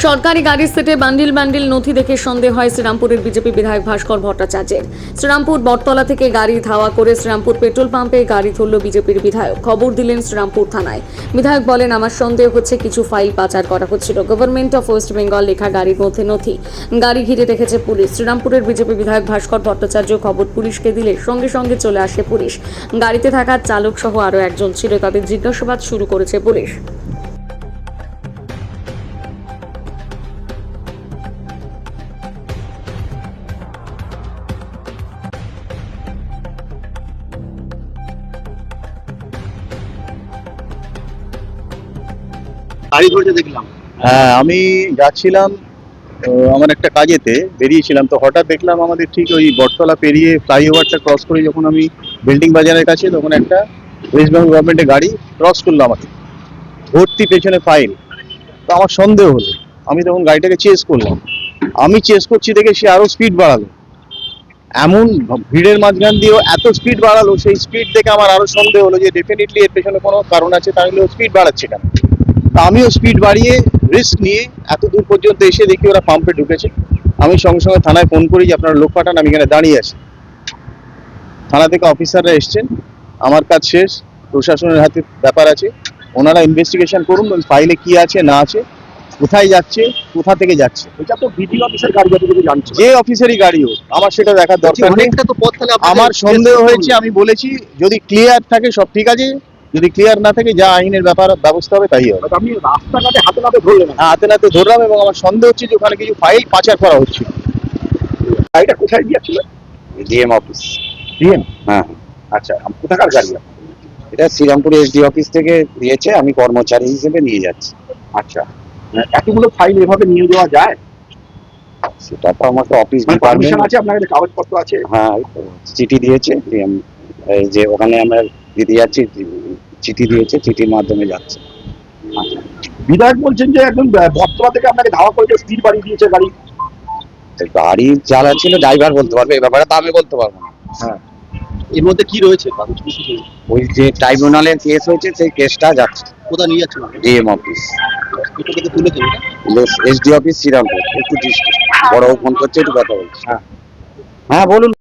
সরকারি গাড়ির সেটে বান্ডিল বান্ডিল নথি দেখে সন্দেহ হয় শ্রীরামপুরের বিজেপি বিধায়ক ভাস্কর ভট্টাচার্যের। শ্রীরামপুর বটতলা থেকে গাড়ি ধাওয়া করে শ্রীরামপুর পেট্রোল পাম্পে গাড়ি ধরল বিজেপির বিধায়ক। খবর দিলেন শ্রীরামপুর থানায়। বিধায়ক বলেন, আমার সন্দেহ হচ্ছে কিছু ফাইল পাচার করা হচ্ছিল। গভর্নমেন্ট অফ ওয়েস্ট বেঙ্গল লেখা গাড়ির মধ্যে নথি। গাড়ি ঘিরে রেখেছে পুলিশ। শ্রীরামপুরের বিজেপি বিধায়ক ভাস্কর ভট্টাচার্য খবর পুলিশকে দিলে সঙ্গে সঙ্গে চলে আসে পুলিশ। গাড়িতে থাকা চালক সহ আরও একজন ছিল। তাদের জিজ্ঞাসাবাদ শুরু করেছে পুলিশ। গাড়ি ধরতে দেখলাম। হ্যাঁ, আমি যাচ্ছিলাম আমার একটা কাজেতে বেরিয়েছিলাম, তো হঠাৎ দেখলাম আমাদের ঠিক ওই বটতলা পেরিয়ে ফ্লাইওভারটা ক্রস করে যখন আমি বিল্ডিং বাজারের কাছে, তখন একটা ওয়েস্ট বেঙ্গল গভর্নমেন্টের গাড়ি ক্রস করলো আমাকে, ভর্তি পেছনে ফাইল। তো আমার সন্দেহ হলো, আমি তখন গাড়িটাকে চেস করলাম। আমি চেস করছি দেখে সে আরো স্পিড বাড়ালো, এমন ভিড়ের মাঝখান দিয়েও এত স্পিড বাড়ালো। সেই স্পিড দেখে আমার আরো সন্দেহ হলো যে ডেফিনেটলি এর পেছনে কোনো কারণ আছে, তাহলে ও স্পিড বাড়াচ্ছে কেন। তা আমিও স্পিড বাড়িয়ে রিস্ক নিয়ে এত দূর পর্যন্ত এসে দেখি ওরা পাম্পে ঢুকেছে। আমি সঙ্গে সঙ্গে থানায় ফোন করি যে আপনারা লোক পাঠান, আমি এখানে দাঁড়িয়ে আছি। থানা থেকে অফিসাররা এসছেন, আমার কাজ শেষ, প্রশাসনের হাতে ব্যাপার আছে। ওনারা ইনভেস্টিগেশন করুন, ওই ফাইলে কি আছে না আছে, কোথায় যাচ্ছে, কোথা থেকে যাচ্ছে। এটা তো বিডি অফিসের গাড়ি যতটুকু জানছো। যে অফিসারই গাড়ি হোক, আমার সেটা দেখার দরকার নেই। অনেকটা তো পথ তাহলে আমার সন্দেহ হয়েছে, আমি বলেছি যদি ক্লিয়ার থাকে সব ঠিক আছে, যদি ক্লিয়ার না থাকে যা আইনের ব্যাপার ব্যবস্থা হবে তাই হবে। আপনি রাস্তাঘাটে হাতে নাতে ধরলেন না। হ্যাঁ, হাতে নাতে ধরলাম এবং আমার সন্দেহ হচ্ছে যে ওখানে কিছু ফাইল পাচার করা হচ্ছে। গাড়িটা কোথায় গিয়েছিল? DM office. ডিএম। হ্যাঁ, আচ্ছা, কোথাকার গাড়ি? এটা শ্রীরামপুর এসডি অফিস থেকে দিয়েছে, আমি কর্মচারী হিসেবে নিয়ে যাচ্ছি। আচ্ছা, এতগুলো ফাইল এভাবে নিয়ে যাওয়া যায়? সেটা তো আমাকে অফিস পারমিশন ডিপার্টমেন্ট, আছে আপনার কাছে, কাগজপত্র আছে? হ্যাঁ, চিঠি দিয়েছে। এই যে ওখানে আমরা দিতে যাচ্ছি, চিঠি দিয়েছে, চিঠির মাধ্যমে যাচ্ছে। আচ্ছা, বিধায়ক বলছেন যে একদম বটতলা থেকে আপনাকে ধাওয়া করেছে, স্পিড বাড়িয়ে দিয়েছে গাড়ি। গাড়ি চালাচ্ছিল ড্রাইভার বলতে পারবে, এই ব্যাপারে তো আমি বলতে পারবো না। হ্যাঁ, এর মধ্যে কি রয়েছে? ওই যে ট্রাইব্যুনালের কেস হয়েছে, সেই কেসটা যাচ্ছে কোথায় নিয়ে যাচ্ছেন? ডিএম অফিস, এটা থেকে তুলে দেবে। SD office Shrirampur. একটু ডিস্ট্রিক্ট বড় ফোন করছে, একটু কথা বলছি। হ্যাঁ। হ্যাঁ, বলুন।